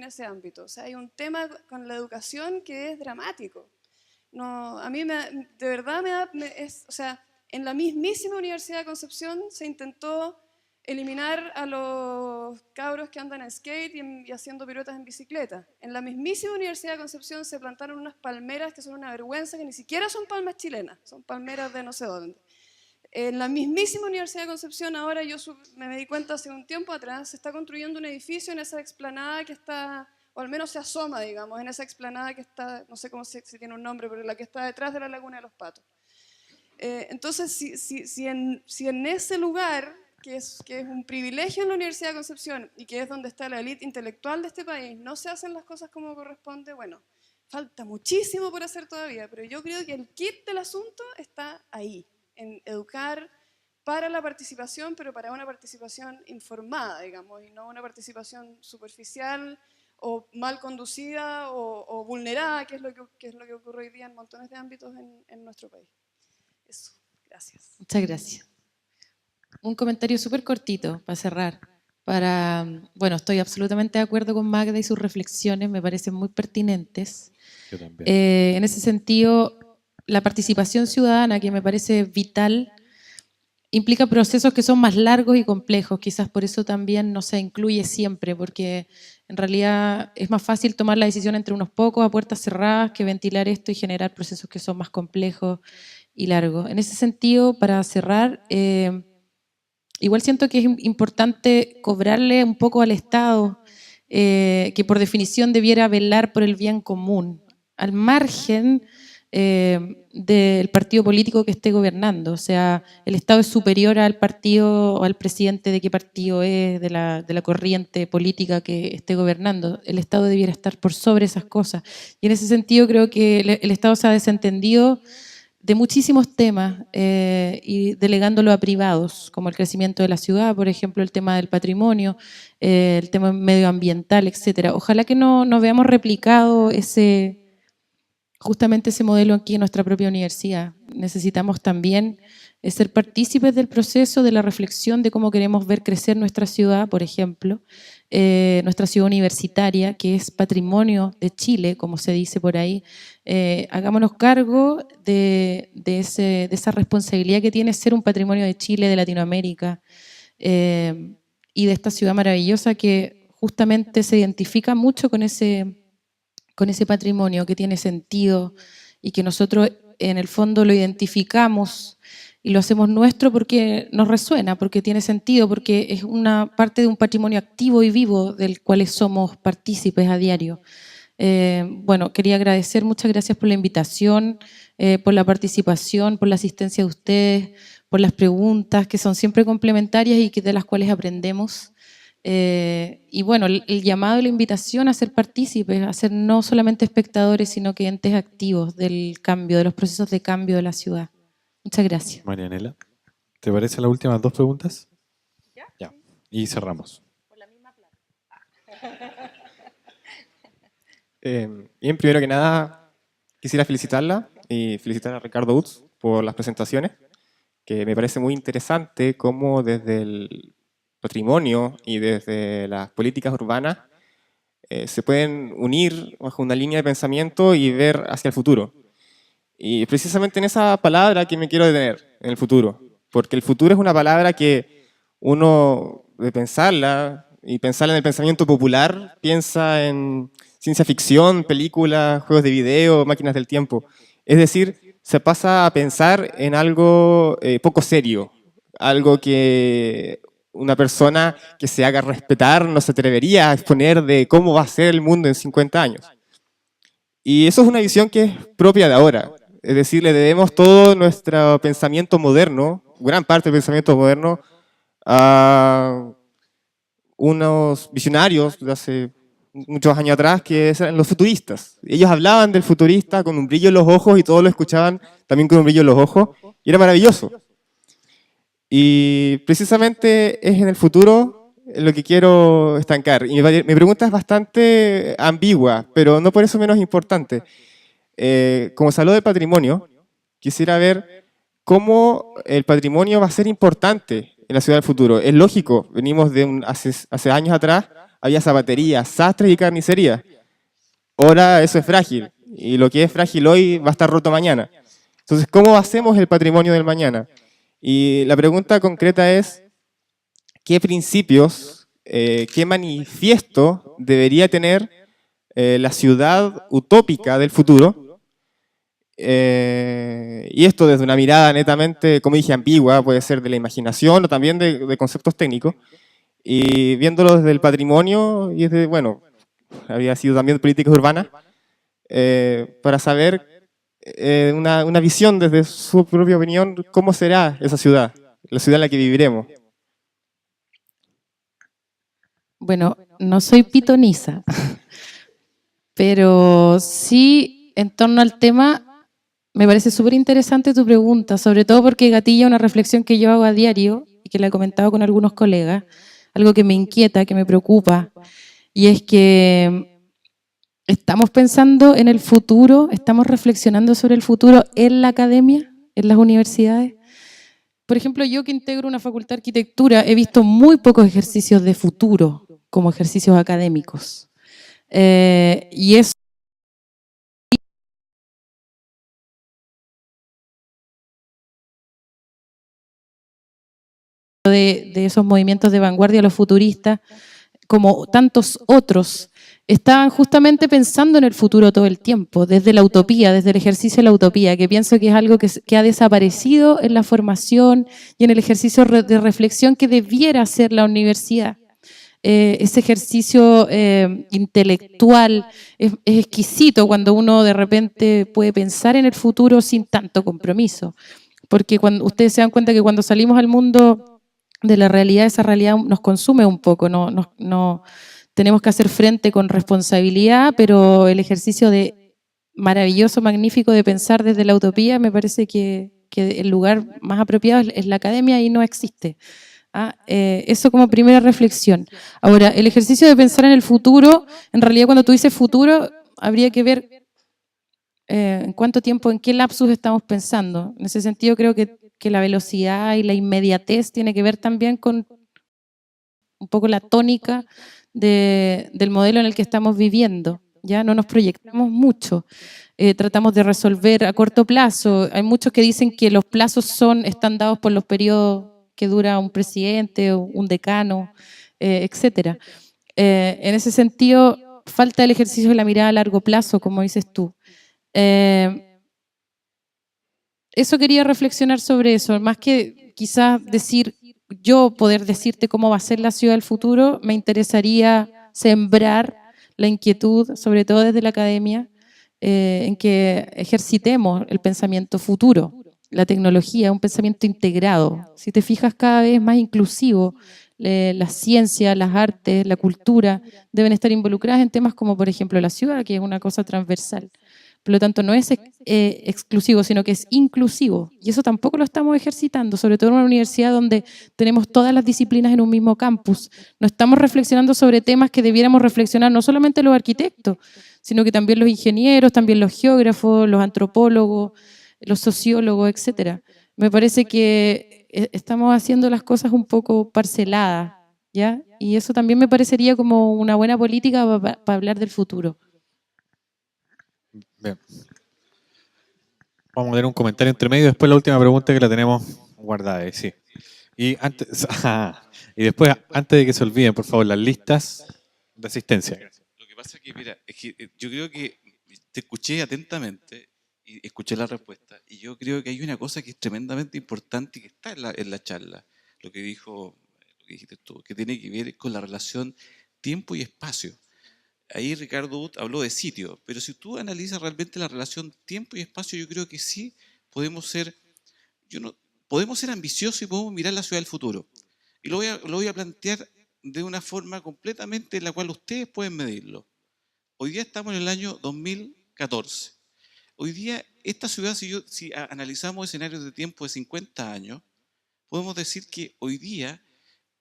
ese ámbito. O sea, hay un tema con la educación que es dramático. No, a mí de verdad o sea, en la mismísima Universidad de Concepción se intentó eliminar a los cabros que andan en skate y haciendo piruetas en bicicleta. En la mismísima Universidad de Concepción se plantaron unas palmeras que son una vergüenza, que ni siquiera son palmas chilenas, son palmeras de no sé dónde. En la mismísima Universidad de Concepción, ahora me di cuenta hace un tiempo atrás, se está construyendo un edificio en esa explanada que está, o al menos se asoma, digamos, en esa explanada que está, no sé si tiene un nombre, pero la que está detrás de la Laguna de los Patos. Entonces, si en ese lugar, que es un privilegio en la Universidad de Concepción y que es donde está la élite intelectual de este país, no se hacen las cosas como corresponde, bueno, falta muchísimo por hacer todavía, pero yo creo que el kit del asunto está ahí, en educar para la participación, pero para una participación informada, digamos, y no una participación superficial o mal conducida o vulnerada, que es lo que ocurre hoy día en montones de ámbitos en nuestro país. Eso, gracias. Muchas gracias. Un comentario súper cortito para cerrar. Bueno, estoy absolutamente de acuerdo con Magda y sus reflexiones, me parecen muy pertinentes. Yo también. En ese sentido, la participación ciudadana, que me parece vital, implica procesos que son más largos y complejos, quizás por eso también no se incluye siempre, porque en realidad es más fácil tomar la decisión entre unos pocos a puertas cerradas que ventilar esto y generar procesos que son más complejos y largos. En ese sentido, para cerrar, igual siento que es importante cobrarle un poco al Estado, que por definición debiera velar por el bien común, al margen del partido político que esté gobernando. O sea, el Estado es superior al partido o al presidente de qué partido es, de la corriente política que esté gobernando. El Estado debiera estar por sobre esas cosas. Y en ese sentido creo que el Estado se ha desentendido de muchísimos temas y delegándolo a privados, como el crecimiento de la ciudad, por ejemplo, el tema del patrimonio, el tema medioambiental, etcétera. Ojalá que no veamos replicado justamente ese modelo aquí en nuestra propia universidad. Necesitamos también ser partícipes del proceso, de la reflexión de cómo queremos ver crecer nuestra ciudad, por ejemplo, nuestra ciudad universitaria, que es patrimonio de Chile, como se dice por ahí. Hagámonos cargo de esa responsabilidad que tiene ser un patrimonio de Chile, de Latinoamérica, y de esta ciudad maravillosa que justamente se identifica mucho con ese patrimonio que tiene sentido y que nosotros en el fondo lo identificamos y lo hacemos nuestro porque nos resuena, porque tiene sentido, porque es una parte de un patrimonio activo y vivo del cual somos partícipes a diario. Bueno, quería agradecer, muchas gracias por la invitación, por la participación, por la asistencia de ustedes, por las preguntas que son siempre complementarias y de las cuales aprendemos. Y bueno, el llamado y la invitación a ser partícipes, a ser no solamente espectadores, sino que entes activos del cambio, de los procesos de cambio de la ciudad. Muchas gracias. Marianela, ¿te parecen las últimas dos preguntas? Ya. Y cerramos. Por la misma plata. Bien, primero que nada, quisiera felicitarla y felicitar a Ricardo Utz por las presentaciones, que me parece muy interesante cómo desde el patrimonio y desde las políticas urbanas se pueden unir bajo una línea de pensamiento y ver hacia el futuro. Y precisamente en esa palabra que me quiero detener, en el futuro, porque el futuro es una palabra que uno, de pensarla y pensarla en el pensamiento popular, piensa en ciencia ficción, películas, juegos de video, máquinas del tiempo. Es decir, se pasa a pensar en algo poco serio, algo que una persona que se haga respetar no se atrevería a exponer de cómo va a ser el mundo en 50 años. Y eso es una visión que es propia de ahora. Es decir, le debemos todo nuestro pensamiento moderno, gran parte del pensamiento moderno, a unos visionarios de hace muchos años atrás que eran los futuristas. Ellos hablaban del futurista con un brillo en los ojos y todos lo escuchaban también con un brillo en los ojos y era maravilloso. Y precisamente es en el futuro lo que quiero estancar. Y mi pregunta es bastante ambigua, pero no por eso menos importante. Como se habló del patrimonio, quisiera ver cómo el patrimonio va a ser importante en la ciudad del futuro. Es lógico, venimos de hace años atrás, había zapaterías, sastres y carnicerías. Ahora eso es frágil, y lo que es frágil hoy va a estar roto mañana. Entonces, ¿cómo hacemos el patrimonio del mañana? Y la pregunta concreta es, ¿qué principios, qué manifiesto debería tener la ciudad utópica del futuro? Y esto desde una mirada netamente, como dije, ambigua, puede ser de la imaginación o también de conceptos técnicos, y viéndolo desde el patrimonio y desde, bueno, había sido también políticas urbanas, para saber una visión desde su propia opinión, cómo será esa ciudad, la ciudad en la que viviremos. Bueno, no soy pitoniza, pero sí, en torno al tema, me parece súper interesante tu pregunta, sobre todo porque gatilla una reflexión que yo hago a diario y que la he comentado con algunos colegas, algo que me inquieta, que me preocupa, y es que estamos pensando en el futuro, estamos reflexionando sobre el futuro en la academia, en las universidades. Por ejemplo, yo que integro una facultad de arquitectura, he visto muy pocos ejercicios de futuro como ejercicios académicos. Y eso de esos movimientos de vanguardia, los futuristas, como tantos otros, estaban justamente pensando en el futuro todo el tiempo, desde la utopía, desde el ejercicio de la utopía, que pienso que es algo que ha desaparecido en la formación y en el ejercicio de reflexión que debiera hacer la universidad. Ese ejercicio intelectual es exquisito cuando uno de repente puede pensar en el futuro sin tanto compromiso, porque cuando ustedes se dan cuenta que cuando salimos al mundo de la realidad, esa realidad nos consume un poco, no tenemos que hacer frente con responsabilidad, pero el ejercicio de maravilloso, magnífico de pensar desde la utopía, me parece que el lugar más apropiado es la academia y no existe. Eso como primera reflexión. Ahora, el ejercicio de pensar en el futuro, en realidad cuando tú dices futuro, habría que ver en cuánto tiempo, en qué lapsus estamos pensando. En ese sentido creo que la velocidad y la inmediatez tiene que ver también con un poco la tónica del modelo en el que estamos viviendo. Ya no nos proyectamos mucho, tratamos de resolver a corto plazo. Hay muchos que dicen que los plazos están dados por los periodos que dura un presidente o un decano, etcétera. En ese sentido, falta el ejercicio de la mirada a largo plazo, como dices tú. Eso quería reflexionar sobre eso, más que quizás poder decirte cómo va a ser la ciudad del futuro, me interesaría sembrar la inquietud, sobre todo desde la academia, en que ejercitemos el pensamiento futuro, la tecnología, un pensamiento integrado. Si te fijas, cada vez más inclusivo, la ciencia, las artes, la cultura deben estar involucradas en temas como, por ejemplo, la ciudad, que es una cosa transversal. Por lo tanto, no es exclusivo, sino que es inclusivo. Y eso tampoco lo estamos ejercitando, sobre todo en una universidad donde tenemos todas las disciplinas en un mismo campus. No estamos reflexionando sobre temas que debiéramos reflexionar no solamente los arquitectos, sino que también los ingenieros, también los geógrafos, los antropólogos, los sociólogos, etcétera. Me parece que estamos haciendo las cosas un poco parceladas, ¿ya? Y eso también me parecería como una buena política para hablar del futuro. Bien. Vamos a leer un comentario entre medio, después la última pregunta que la tenemos guardada, sí. Y después, antes de que se olviden, por favor, las listas de asistencia. Lo que pasa es que, mira, yo creo que te escuché atentamente y escuché la respuesta, y yo creo que hay una cosa que es tremendamente importante y que está en la charla, lo que dijiste tú, que tiene que ver con la relación tiempo y espacio. Ahí Ricardo Wood habló de sitio, pero si tú analizas realmente la relación tiempo y espacio, yo creo que sí podemos ser ambiciosos y podemos mirar la ciudad del futuro. Y lo voy a plantear de una forma completamente en la cual ustedes pueden medirlo. Hoy día estamos en el año 2014. Hoy día esta ciudad, si analizamos escenarios de tiempo de 50 años, podemos decir que hoy día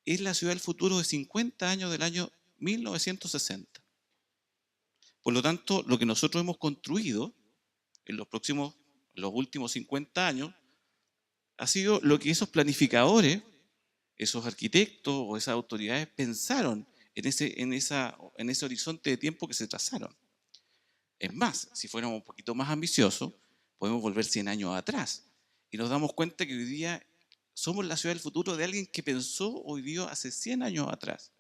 es la ciudad del futuro de 50 años del año 1960. Por lo tanto, lo que nosotros hemos construido en los últimos 50 años ha sido lo que esos planificadores, esos arquitectos o esas autoridades pensaron en ese horizonte de tiempo que se trazaron. Es más, si fuéramos un poquito más ambiciosos, podemos volver 100 años atrás y nos damos cuenta que hoy día somos la ciudad del futuro de alguien que pensó hoy día hace 100 años atrás.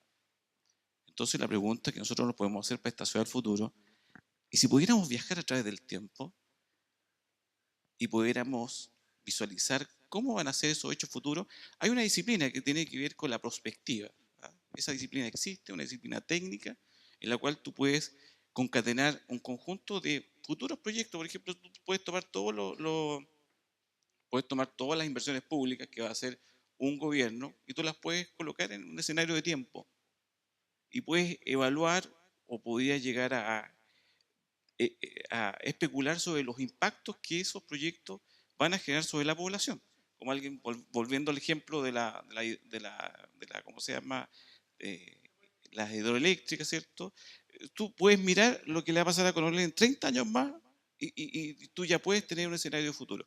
Entonces la pregunta que nosotros nos podemos hacer para esta ciudad del futuro, y si pudiéramos viajar a través del tiempo y pudiéramos visualizar cómo van a ser esos hechos futuros, hay una disciplina que tiene que ver con la prospectiva. Esa disciplina existe, una disciplina técnica en la cual tú puedes concatenar un conjunto de futuros proyectos. Por ejemplo, tú puedes tomar todas las inversiones públicas que va a hacer un gobierno y tú las puedes colocar en un escenario de tiempo. y puedes evaluar o podrías llegar a especular sobre los impactos que esos proyectos van a generar sobre la población. Como alguien, volviendo al ejemplo de ¿cómo se llama? Las hidroeléctricas, ¿cierto? Tú puedes mirar lo que le va a pasar a Coronel en 30 años más y tú ya puedes tener un escenario futuro.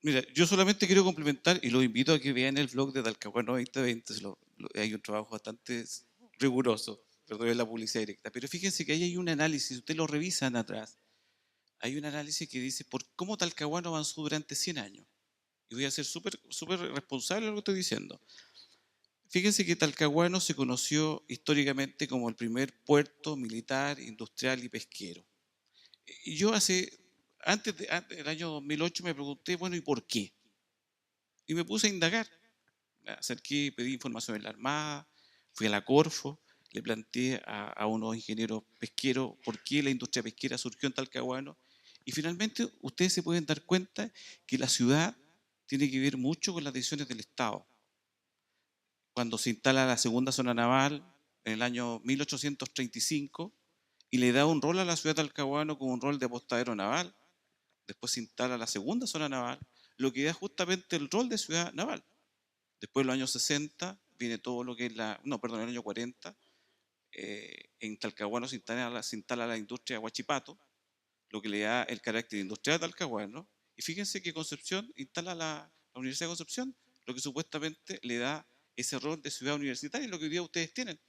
Mira, yo solamente quiero complementar y los invito a que vean el blog de Talcahuano 2020. Hay un trabajo bastante riguroso, perdón, es la publicidad directa. Pero fíjense que ahí hay un análisis, ustedes lo revisan atrás. Hay un análisis que dice por cómo Talcahuano avanzó durante 100 años. Y voy a ser súper responsable de lo que estoy diciendo. Fíjense que Talcahuano se conoció históricamente como el primer puerto militar, industrial y pesquero. Y yo antes del año 2008 me pregunté, bueno, ¿y por qué? Y me puse a indagar. Me acerqué, pedí información en la Armada, fui a la Corfo, le planteé a unos ingenieros pesqueros por qué la industria pesquera surgió en Talcahuano. Y finalmente ustedes se pueden dar cuenta que la ciudad tiene que ver mucho con las decisiones del Estado. Cuando se instala la segunda zona naval en el año 1835 y le da un rol a la ciudad de Talcahuano como un rol de apostadero naval, después se instala la segunda zona naval, lo que da justamente el rol de ciudad naval. Después, en los años 60, viene todo lo que es en el año 40, en Talcahuano se instala la industria de Huachipato, lo que le da el carácter industrial de Talcahuano. Y fíjense que Concepción instala la Universidad de Concepción, lo que supuestamente le da ese rol de ciudad universitaria, lo que hoy día ustedes tienen.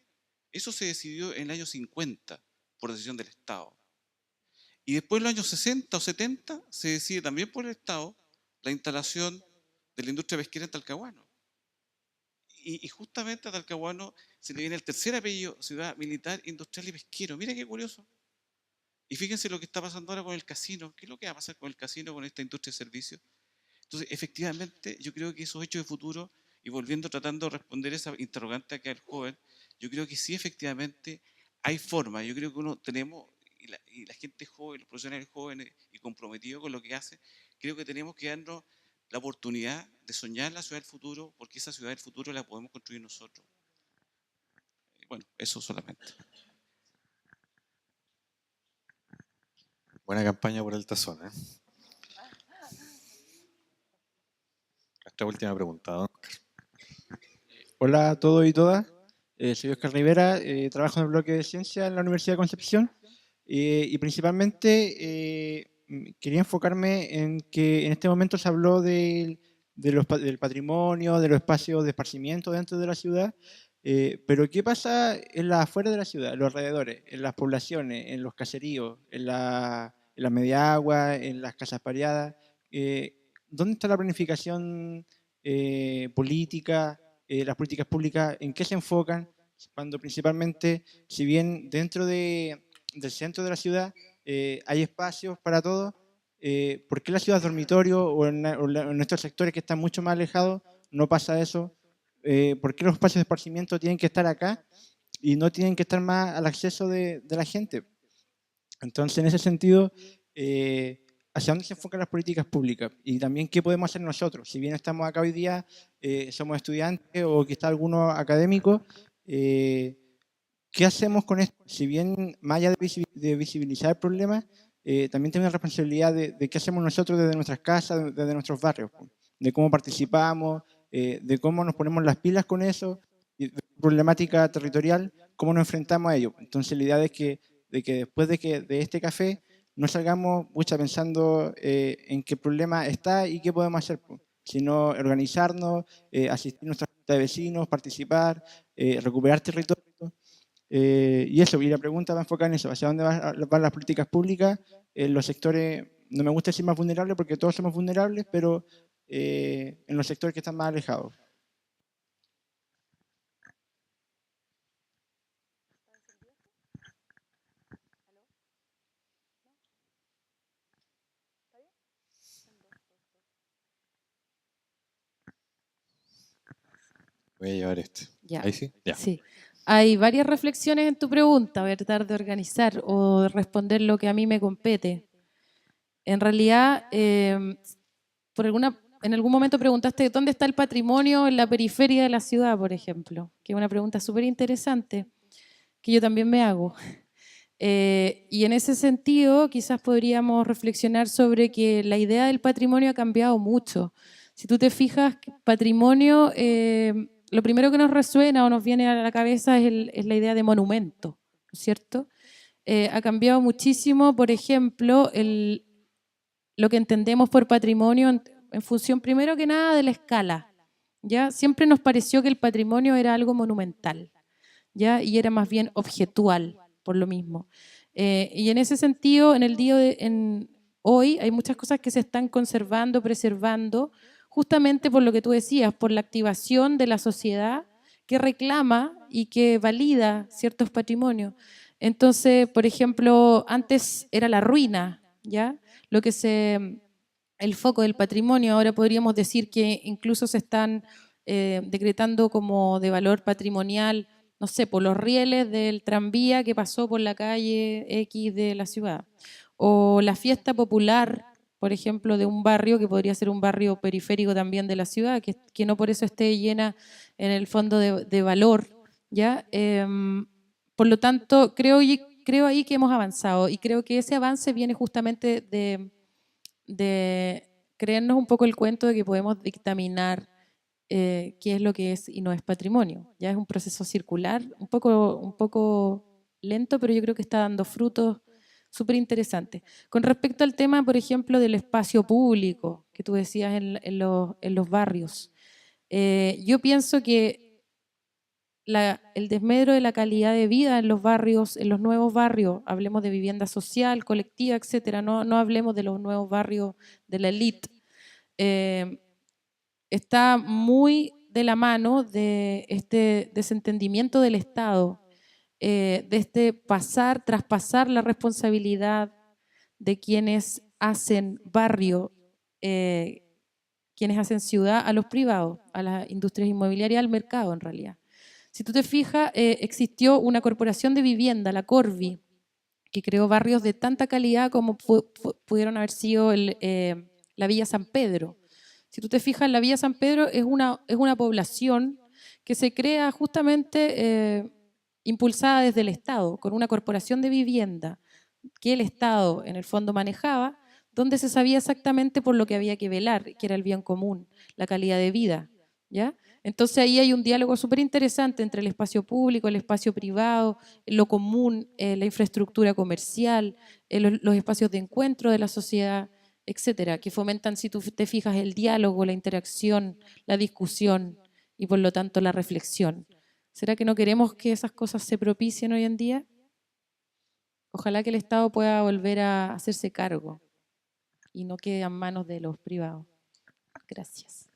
Eso se decidió en el año 50 por decisión del Estado. Y después en los años 60 o 70 se decide también por el Estado la instalación de la industria pesquera en Talcahuano. Y justamente a Talcahuano se le viene el tercer apellido, ciudad militar, industrial y pesquero. Mira qué curioso. Y fíjense lo que está pasando ahora con el casino. ¿Qué es lo que va a pasar con el casino, con esta industria de servicios? Entonces, efectivamente, yo creo que esos hechos de futuro, y volviendo tratando de responder esa interrogante acá al joven, yo creo que sí, efectivamente, hay formas. Yo creo que uno tenemos, y la gente joven, los profesionales jóvenes y comprometidos con lo que hace, creo que tenemos que darnos la oportunidad de soñar la ciudad del futuro, porque esa ciudad del futuro la podemos construir nosotros. Bueno, eso solamente. Buena campaña por el tazón, ¿eh? Esta última pregunta, don Oscar. Hola a todos y todas. Soy Oscar Rivera, trabajo en el bloque de ciencia en la Universidad de Concepción y principalmente quería enfocarme en que en este momento se habló del patrimonio, de los espacios de esparcimiento dentro de la ciudad, pero ¿qué pasa en las afuera de la ciudad, en los alrededores, en las poblaciones, en los caseríos, en la media agua, en las casas pareadas? ¿Dónde está la planificación política? Las políticas públicas, ¿en qué se enfocan? Cuando principalmente, si bien dentro del centro de la ciudad hay espacios para todos, ¿por qué la ciudad dormitorio o en estos sectores que están mucho más alejados no pasa eso? ¿Por qué los espacios de esparcimiento tienen que estar acá y no tienen que estar más al acceso de la gente? Entonces, en ese sentido, ¿hacia dónde se enfocan las políticas públicas? Y también, ¿qué podemos hacer nosotros? Si bien estamos acá hoy día, somos estudiantes o quizá algunos académicos, ¿qué hacemos con esto? Si bien, más allá de visibilizar el problema, también tenemos la responsabilidad de qué hacemos nosotros desde nuestras casas, desde nuestros barrios, de cómo participamos, de cómo nos ponemos las pilas con eso, y de problemática territorial, cómo nos enfrentamos a ello. Entonces, la idea es que después de este café no salgamos pensando en qué problema está y qué podemos hacer, sino organizarnos, asistir a nuestra junta de vecinos, participar, recuperar territorio. Y eso, y la pregunta va enfocada en eso, hacia dónde van las políticas públicas, en los sectores, no me gusta decir más vulnerables porque todos somos vulnerables, pero en los sectores que están más alejados. Voy a llevar este. Ya. Ahí sí. Ya. Sí. Hay varias reflexiones en tu pregunta, voy a tratar de organizar o de responder lo que a mí me compete. En realidad, en algún momento preguntaste dónde está el patrimonio en la periferia de la ciudad, por ejemplo, que es una pregunta súper interesante que yo también me hago. Y en ese sentido, quizás podríamos reflexionar sobre que la idea del patrimonio ha cambiado mucho. Si tú te fijas, patrimonio, lo primero que nos resuena o nos viene a la cabeza es la idea de monumento, ¿no es cierto? Ha cambiado muchísimo, por ejemplo, lo que entendemos por patrimonio en función, primero que nada, de la escala. ¿Ya? Siempre nos pareció que el patrimonio era algo monumental, ¿ya? Y era más bien objetual, por lo mismo. Y en ese sentido, en el día hoy hay muchas cosas que se están conservando, preservando, justamente por lo que tú decías, por la activación de la sociedad que reclama y que valida ciertos patrimonios. Entonces, por ejemplo, antes era la ruina, ¿ya? El foco del patrimonio, ahora podríamos decir que incluso se están decretando como de valor patrimonial, no sé, por los rieles del tranvía que pasó por la calle X de la ciudad, o la fiesta popular, por ejemplo, de un barrio que podría ser un barrio periférico también de la ciudad, que no por eso esté llena en el fondo de valor, ¿ya? Por lo tanto, creo ahí que hemos avanzado y creo que ese avance viene justamente de creernos un poco el cuento de que podemos dictaminar qué es lo que es y no es patrimonio. Ya es un proceso circular, un poco lento, pero yo creo que está dando frutos súper interesantes. Con respecto al tema, por ejemplo, del espacio público, que tú decías en los barrios, yo pienso que el desmedro de la calidad de vida en los barrios, en los nuevos barrios, hablemos de vivienda social, colectiva, etcétera, no hablemos de los nuevos barrios de la élite, está muy de la mano de este desentendimiento del Estado, de este traspasar la responsabilidad de quienes hacen barrio, quienes hacen ciudad a los privados, a las industrias inmobiliarias, al mercado en realidad. Si tú te fijas, existió una corporación de vivienda, la Corvi, que creó barrios de tanta calidad como pudieron haber sido la Villa San Pedro. Si tú te fijas, la Villa San Pedro es una población que se crea justamente impulsada desde el Estado, con una corporación de vivienda que el Estado en el fondo manejaba, donde se sabía exactamente por lo que había que velar, que era el bien común, la calidad de vida, ¿ya? Entonces ahí hay un diálogo súper interesante entre el espacio público, el espacio privado, lo común, la infraestructura comercial, los espacios de encuentro de la sociedad, etcétera, que fomentan, si tú te fijas, el diálogo, la interacción, la discusión y por lo tanto la reflexión. ¿Será que no queremos que esas cosas se propicien hoy en día? Ojalá que el Estado pueda volver a hacerse cargo y no quede en manos de los privados. Gracias.